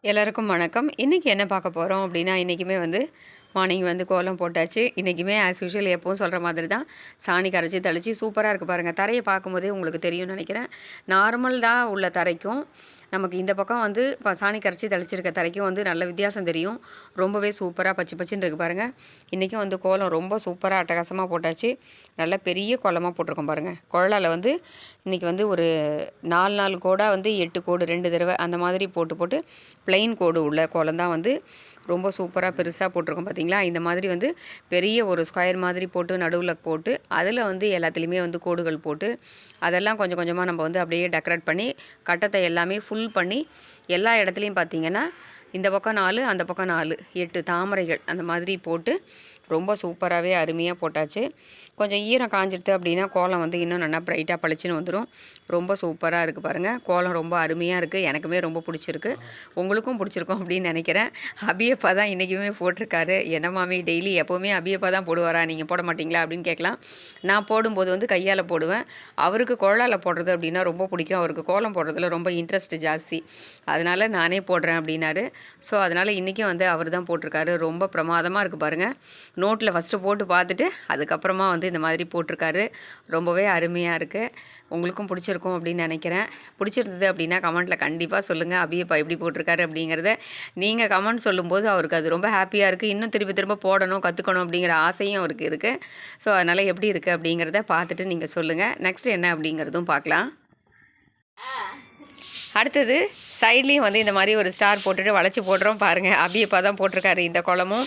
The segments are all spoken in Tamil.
எல்லாருக்கும் வணக்கம். இன்றைக்கி என்ன பார்க்க போகிறோம் அப்படின்னா, இன்றைக்குமே மார்னிங் கோலம் போட்டாச்சு. இன்றைக்குமே ஆஸ் யூஷுவல் எப்பவும் சொல்கிற மாதிரி தான் சாணி கரைச்சி தெளித்து சூப்பராக இருக்குது பாருங்கள். தரையை பார்க்கும்போதே உங்களுக்கு தெரியும்னு நினைக்கிறேன். நார்மல் தான் உள்ள தரைக்கும் நமக்கு இந்த பக்கம் இப்போ சாணி கரைச்சி தெளிச்சிருக்க தரைக்கும் நல்ல வித்தியாசம் தெரியும். ரொம்பவே சூப்பராக பச்சை பச்சின்னு இருக்குது பாருங்கள். இன்றைக்கும் கோலம் ரொம்ப சூப்பராக அட்டகாசமாக போட்டாச்சு. நல்ல பெரிய கோலமாக போட்டிருக்கோம் பாருங்கள். குழலால் இன்றைக்கி ஒரு 4 கோடாக 8 கோடு 2 தடவை அந்த மாதிரி போட்டு ப்ளைன் கோடு உள்ள கோலம் தான் ரொம்ப சூப்பராக பெருசாக போட்டிருக்கோம் பார்த்தீங்களா. இந்த மாதிரி பெரிய ஒரு ஸ்கொயர் மாதிரி போட்டு நடுவில் போட்டு அதில் எல்லாத்துலேயுமே கோடுகள் போட்டு அதெல்லாம் கொஞ்சம் கொஞ்சமாக நம்ம அப்படியே டெக்கரேட் பண்ணி கட்டத்தை எல்லாமே ஃபுல் பண்ணி எல்லா இடத்துலையும் பார்த்திங்கன்னா இந்த பக்கம் 4 அந்த பக்கம் 4 8 தாமரைகள் அந்த மாதிரி போட்டு ரொம்ப சூப்பராகவே அருமையாக போட்டாச்சு. கொஞ்சம் ஈரம் காஞ்சிடுது அப்படின்னா கோலம் இன்னும் நல்லா ப்ரைட்டாக பளிச்சுன்னு வந்துடும். ரொம்ப சூப்பராக இருக்குது பாருங்கள். கோலம் ரொம்ப அருமையாக இருக்குது. எனக்குமே ரொம்ப பிடிச்சிருக்கு. உங்களுக்கும் பிடிச்சிருக்கும் அப்படின்னு நினைக்கிறேன். அபியப்பா தான் இன்றைக்குமே போட்டிருக்காரு. என்ன மாமி டெய்லி எப்போவுமே அபியப்பா தான் போடுவாரா, நீங்கள் போட மாட்டிங்களா அப்படின்னு கேட்கலாம். நான் போடும்போது கையால் போடுவேன். அவருக்கு குழலால் போடுறது அப்படின்னா ரொம்ப பிடிக்கும். அவருக்கு கோலம் போடுறதுல ரொம்ப இன்ட்ரெஸ்ட் ஜாஸ்தி. அதனால் நானே போடுறேன் அப்படின்னாரு. ஸோ அதனால் இன்றைக்கும் அவர் தான் போட்டிருக்காரு. ரொம்ப பிரமாதமாக இருக்குது பாருங்கள். நோட்டில் ஃபஸ்ட்டு போட்டு பார்த்துட்டு அதுக்கப்புறமா இந்த மாதிரி போட்டிருக்காரு. ரொம்பவே அருமையாக இருக்குது. உங்களுக்கும் பிடிச்சிருக்கும் அப்படின்னு நினைக்கிறேன். பிடிச்சிருந்தது அப்படின்னா கமெண்ட்டில் கண்டிப்பாக சொல்லுங்கள். அபியப்பா எப்படி போட்டிருக்காரு அப்படிங்கிறத நீங்கள் கமெண்ட் சொல்லும்போது அவருக்கு அது ரொம்ப ஹாப்பியாக இருக்குது. இன்னும் திரும்ப போடணும், கற்றுக்கணும் அப்படிங்கிற ஆசையும் அவருக்கு இருக்குது. ஸோ அதனால் எப்படி இருக்குது அப்படிங்கிறத பார்த்துட்டு நீங்கள் சொல்லுங்கள். நெக்ஸ்ட் என்ன அப்படிங்கிறதும் பார்க்கலாம். அடுத்தது சைட்லேயும் இந்த மாதிரி ஒரு ஸ்டார் போட்டுட்டு வளைச்சி போடுறோம் பாருங்கள். அபியப்பா தான் போட்டிருக்காரு இந்த கோலமும்.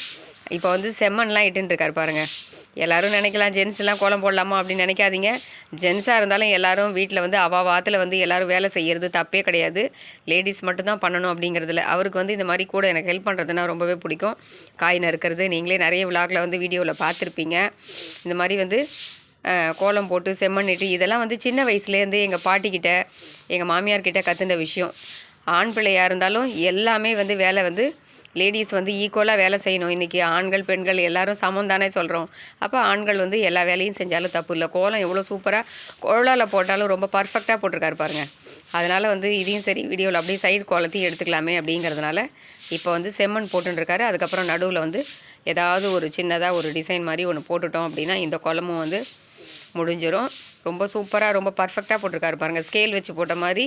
இப்போ செம்மண்லாம் இட்டுருக்காரு பாருங்கள். எல்லோரும் நினைக்கலாம் ஜென்ஸ்லாம் கோலம் போடலாமா அப்படின்னு நினைக்காதீங்க. ஜென்ஸாக இருந்தாலும் எல்லோரும் வீட்டில் வாத்தில் எல்லோரும் வேலை செய்கிறது தப்பே கிடையாது. லேடிஸ் மட்டும்தான் பண்ணணும் அப்படிங்கிறதுல அவருக்கு இந்த மாதிரி கூட எனக்கு ஹெல்ப் பண்ணுறதுனா ரொம்பவே பிடிக்கும். காய் நறுக்கிறது நீங்களே நிறைய விலாகில் வீடியோவில் பார்த்துருப்பீங்க. இந்த மாதிரி கோலம் போட்டு செம்மண் இட்டு இதெல்லாம் சின்ன வயசுலேருந்து எங்கள் பாட்டிக்கிட்ட எங்கள் மாமியார்கிட்ட கற்றுண்ட விஷயம். ஆண் பிள்ளையாக இருந்தாலும் எல்லாமே வேலை லேடிஸ் ஈக்குவலாக வேலை செய்யணும். இன்றைக்கி ஆண்கள் பெண்கள் எல்லோரும் சமம் தானே சொல்கிறோம். அப்போ ஆண்கள் எல்லா வேலையும் செஞ்சாலும் தப்பு இல்லை. கோலம் எவ்வளோ சூப்பராக கோலால் போட்டாலும் ரொம்ப பர்ஃபெக்டாக போட்டிருக்காரு பாருங்கள். அதனால் இதையும் சரி வீடியோவில் அப்படியே சைடு கோலத்தையும் எடுத்துக்கலாமே அப்படிங்கிறதுனால இப்போ செம்மண் போட்டுருக்காரு. அதுக்கப்புறம் நடுவில் ஏதாவது ஒரு சின்னதாக ஒரு டிசைன் மாதிரி ஒன்று போட்டுட்டோம் அப்படின்னா இந்த கோலமும் முடிஞ்சிடும். ரொம்ப சூப்பராக ரொம்ப பர்ஃபெக்டாக போட்டிருக்காரு பாருங்கள். ஸ்கேல் வச்சு போட்ட மாதிரி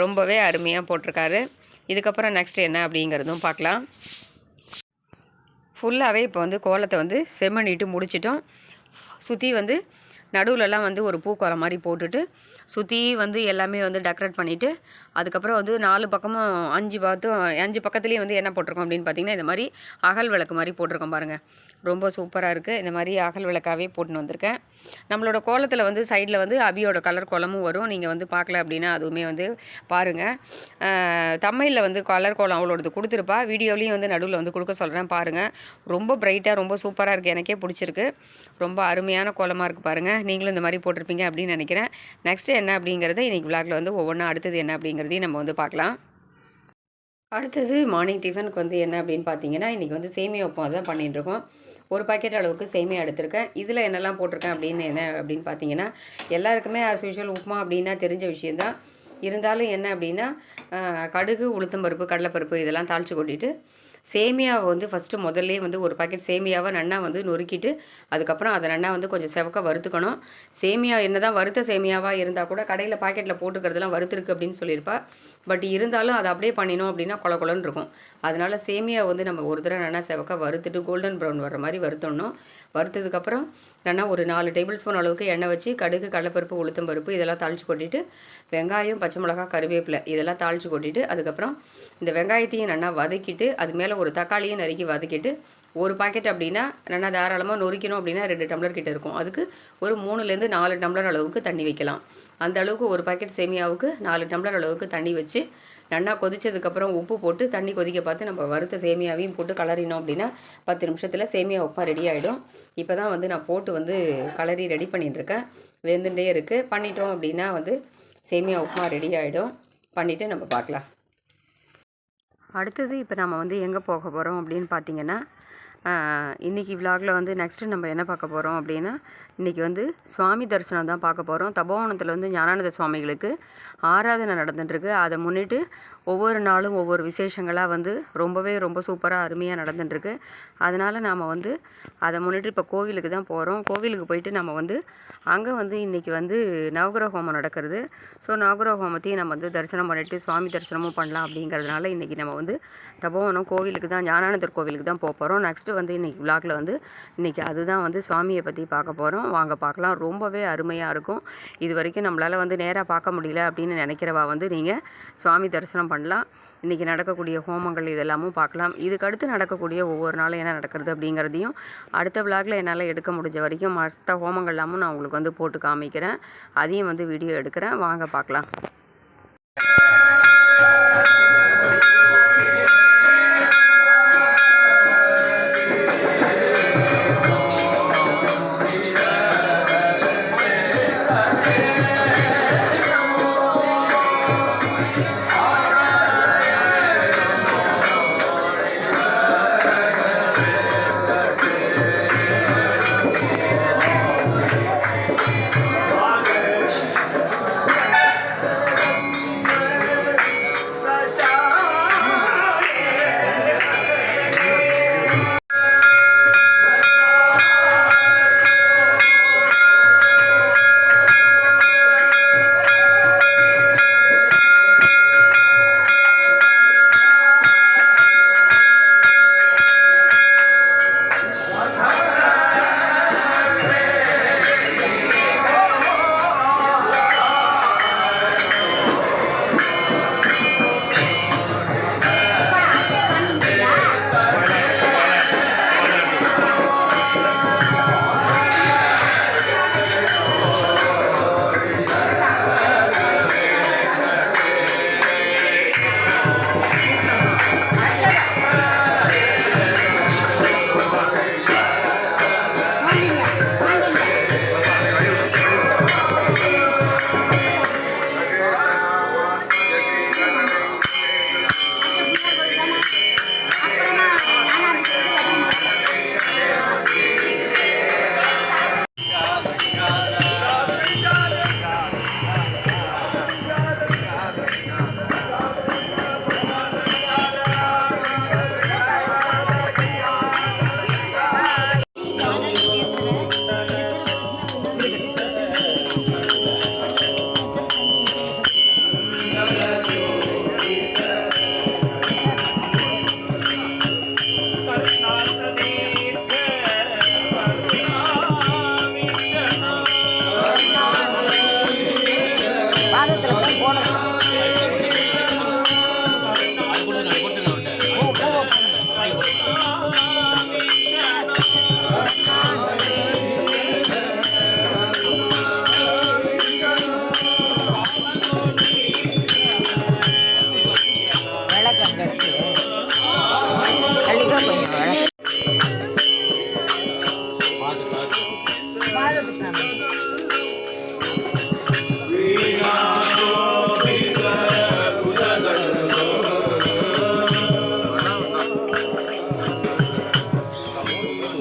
ரொம்பவே அருமையாக போட்டிருக்காரு. இதுக்கப்புறம் நெக்ஸ்ட் என்ன அப்படிங்கிறதும் பார்க்கலாம். ஃபுல்லாகவே இப்போ கோலத்தை செம்மண்ணிட்டு முடிச்சிட்டோம். சுற்றி நடுவிலலாம் ஒரு பூக்கோலம் மாதிரி போட்டுட்டு சுற்றி எல்லாமே டெக்கரேட் பண்ணிவிட்டு அதுக்கப்புறம் 4 பக்கமும் 5 பக்கத்துலேயும் என்ன போட்டிருக்கோம் அப்படின்னு பார்த்தீங்கன்னா இந்த மாதிரி அகல் விளக்கு மாதிரி போட்டிருக்கோம் பாருங்கள். ரொம்ப சூப்பராக இருக்குது. இந்த மாதிரி அகல் விளக்காகவே போட்டுன்னு வந்திருக்கேன். நம்மளோட கோலத்தில் சைடில் அபியோட கலர் கோலமும் வரும். நீங்கள் பார்க்கல அப்படின்னா அதுவுமே பாருங்கள். தமிழில் கலர் கோலம் அவளோடது கொடுத்துருப்பா. வீடியோலையும் நடுவில் கொடுக்க சொல்கிறேன் பாருங்கள். ரொம்ப பிரைட்டாக ரொம்ப சூப்பராக இருக்குது. எனக்கே பிடிச்சிருக்கு. ரொம்ப அருமையான கோலமாக இருக்குது பாருங்கள். நீங்களும் இந்த மாதிரி போட்டிருப்பீங்க அப்படின்னு நினைக்கிறேன். நெக்ஸ்ட்டு என்ன அப்படிங்கிறத இன்றைக்கி விளாகில் ஒவ்வொன்றா அடுத்தது என்ன அப்படிங்கிறதையும் நம்ம பார்க்கலாம். அடுத்தது மார்னிங் டிஃபனுக்கு என்ன அப்படின்னு பார்த்தீங்கன்னா இன்றைக்கி சேமியா உப்புமா தான் பண்ணிகிட்ருக்கோம். ஒரு பாக்கெட் அளவுக்கு சேமியா எடுத்திருக்கேன். இதில் என்னெல்லாம் போட்டிருக்கேன் அப்படின்னு பார்த்தீங்கன்னா எல்லாருக்குமே ஆஸ் யூஷுவல் உப்புமா அப்படின்னா தெரிஞ்ச விஷயந்தான். இருந்தாலும் என்ன அப்படின்னா கடுகு, உளுத்தம்பருப்பு, கடலைப்பருப்பு இதெல்லாம் தாளித்து கொட்டிட்டு சேமியாவை ஃபஸ்ட்டு முதல்லே ஒரு பாக்கெட் சேமியாவை நன்னா நொறுக்கிட்டு அதுக்கப்புறம் அதை நன்னா கொஞ்சம் செவக்க வறுத்துக்கணும். சேமியா என்ன தான் வறுத்த சேமியாவாக இருந்தால் கூட கடையில் பாக்கெட்டில் போட்டுக்கிறதுலாம் வறுத்துருக்கு அப்படின்னு சொல்லியிருப்பா. பட் இருந்தாலும் அதை அப்படியே பண்ணினோம் அப்படின்னா கொலன்னு இருக்கும். அதனால் சேமியா நம்ம ஒரு தடவை நல்லா செவக்க வறுத்துட்டு கோல்டன் ப்ரௌன் வர்ற மாதிரி வறுத்தோணும். வறுத்ததுக்கப்புறம் நல்லா ஒரு 4 டேபிள் ஸ்பூன் அளவுக்கு எண்ணெய் வச்சு கடுகு, கடலைப்பருப்பு, உளுத்தம்பருப்பு இதெல்லாம் தாளித்து கொட்டிட்டு வெங்காயம், பச்சை மிளகாய், கருவேப்பிலை இதெல்லாம் தாளித்து கொட்டிட்டு அதுக்கப்புறம் இந்த வெங்காயத்தையும் நல்லா வதக்கிட்டு அது மேலே ஒரு தக்காளியும் நறுக்கி வதக்கிட்டு ஒரு பாக்கெட் அப்படின்னா நல்லா தாராளமாக நொறுக்கணும் அப்படின்னா 2 டம்ளர் கிட்ட இருக்கும். அதுக்கு ஒரு 3லேருந்து 4 டம்ளர் அளவுக்கு தண்ணி வைக்கலாம். அந்த அளவுக்கு ஒரு பாக்கெட் சேமியாவுக்கு 4 டம்ளர் அளவுக்கு தண்ணி வச்சு நல்லா கொதிச்சதுக்கப்புறம் உப்பு போட்டு தண்ணி கொதிக்க பார்த்து நம்ம வறுத்த சேமியாவையும் போட்டு கலரினோம் அப்படின்னா 10 நிமிஷத்தில் சேமியா உப்புமா ரெடி ஆகிடும். இப்போ தான் நான் போட்டு கலரி ரெடி பண்ணிட்டுருக்கேன். வெந்துட்டே இருக்குது. பண்ணிட்டோம் அப்படின்னா சேமியா உப்புமா ரெடி ஆகிடும். பண்ணிவிட்டு நம்ம பார்க்கலாம். அடுத்தது இப்போ நம்ம எங்கே போக போகிறோம் அப்படின்னு பார்த்தீங்கன்னா இன்றைக்கி விலாகில் வந்து நெக்ஸ்ட்டு நம்ம என்ன பார்க்க போகிறோம் அப்படின்னா, இன்றைக்கி வந்து சுவாமி தரிசனம் தான் பார்க்க போகிறோம். தபோவனத்தில் வந்து ஞானானந்த சுவாமிகளுக்கு ஆராதனை நடந்துட்டுருக்கு. அதை முன்னிட்டு ஒவ்வொரு நாளும் ஒவ்வொரு விசேஷங்களாக வந்து ரொம்ப சூப்பராக அருமையாக நடந்துட்டுருக்கு. அதனால் நாம் வந்து அதை முன்னிட்டு இப்போ கோவிலுக்கு தான் போகிறோம். கோவிலுக்கு போயிட்டு நம்ம வந்து அங்கே வந்து இன்றைக்கி வந்து நவகிரக ஹோமம் நடக்கிறது. ஸோ நவகிரக ஹோமத்தையும் நம்ம வந்து தரிசனம் பண்ணிவிட்டு சுவாமி தரிசனமும் பண்ணலாம் அப்படிங்கிறதுனால இன்றைக்கி நம்ம வந்து தபோவனம் கோவிலுக்கு தான், ஞானானந்தர் கோவிலுக்கு தான் போகிறோம். நெக்ஸ்ட்டு வந்து இன்றைக்கி விலாகில் வந்து இன்றைக்கி அதுதான் வந்து சுவாமியை பற்றி பார்க்க போகிறோம். வாங்க பார்க்கலாம். ரொம்பவே அருமையாக இருக்கும். இது வரைக்கும் நம்மளால் வந்து நேராக பார்க்க முடியல அப்படின்னு நினைக்கிறவா வந்து நீங்கள் சுவாமி தரிசனம் பண்ணலாம். இன்றைக்கி நடக்கக்கூடிய ஹோமங்கள் இதெல்லாமும் பார்க்கலாம். இதுக்கு அடுத்து நடக்கக்கூடிய ஒவ்வொரு நாளும் என்ன நடக்கிறது அப்படிங்கிறதையும் அடுத்த விலாகில் என்னால் எடுக்க முடிஞ்ச வரைக்கும் மற்ற ஹோமங்கள் எல்லாமும் நான் உங்களுக்கு வந்து போட்டு காமிக்கிறேன். அதையும் வந்து வீடியோ எடுக்கிறேன். வாங்க பார்க்கலாம்.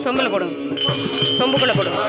சொம்பில் போடுங்க, சொம்புக்குள்ளே போடுங்க.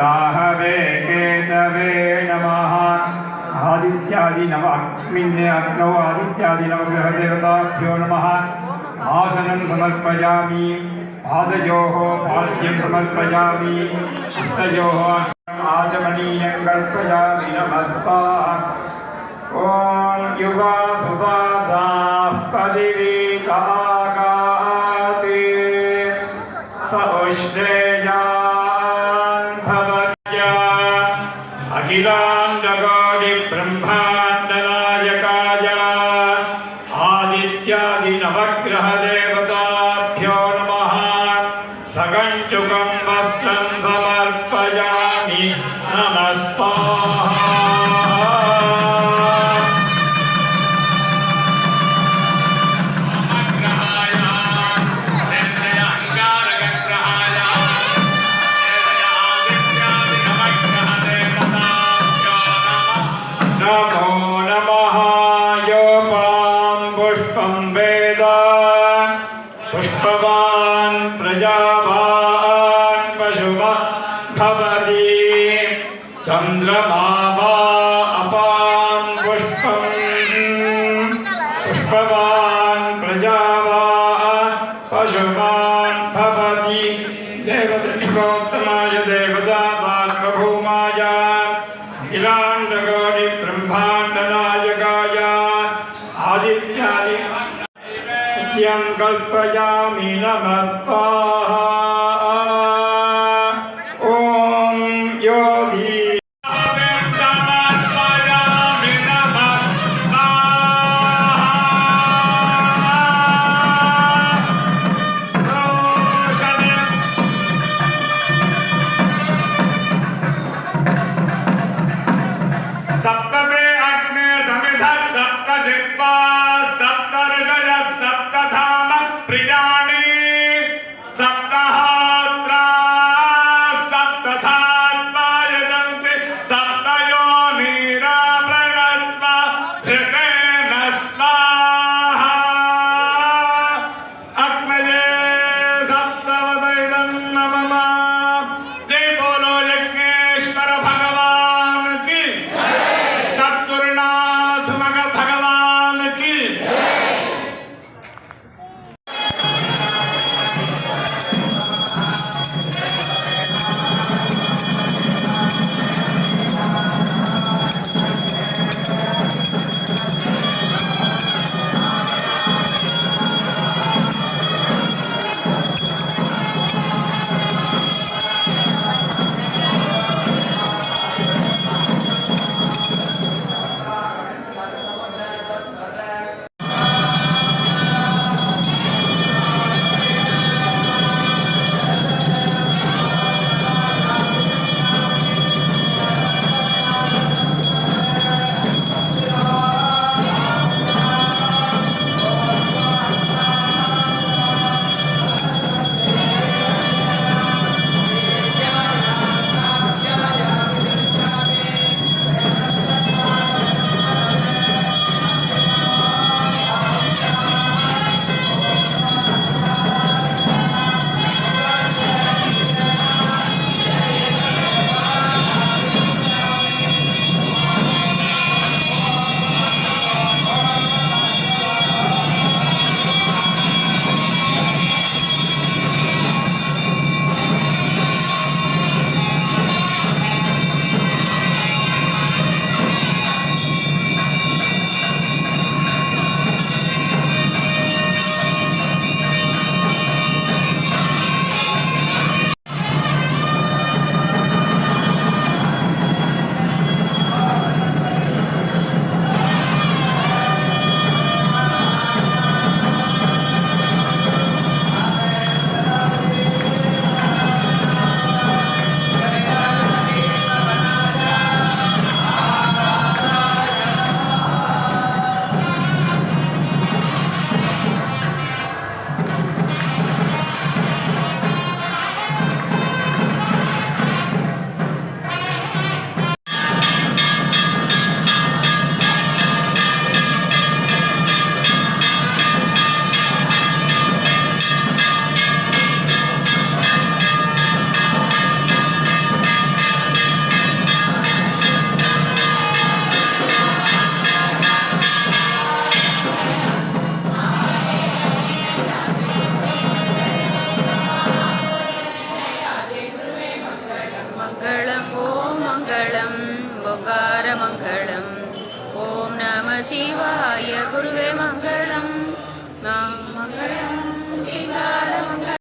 राहवे केतवे नमः। आदित्यादिनवग्नौ आदित्यादिनवग्रहदेवताभ्यो नमः। आसनं समर्पयामि। पादयोः पाद्यं समर्पयामि। हस्तयोः आचमनीयं कल्पयामि। नमस्कार। ॐ युवा सुवादाः पदिवीतागाति स उष्णेयान् भवत्या अखिलाण्डकोटिब्रह्माण्डनायकाय आदित्यादिनवग्रहदेवताभ्यो पुष्पवान् प्रजावान् पशुमान् भवति देवदक्षोत्तमाय देवतात्मभूमाय अखिलाण्डकोटि ब्रह्माण्डनायकाय आदित्यादि नित्यं कल्पयामि नमः स्वाहा ॐ योधि सप्तमे अग्ने समिधः सप्त जिह्वा सप्त ऋषयः सप्त धाम प्रियाणि सप्तहोत्रा सप्तधात्मा यजन्ति सप्तयोनिरा प्रणस्व धृतेन स्वाहा अग्नये सप्तवदैदं नमः जय बोलो यज्ञेश्वर भगवान की सद्गुरुनाथ भगवान की मङ्गलम् ॐ मङ्गलं ओङ्कार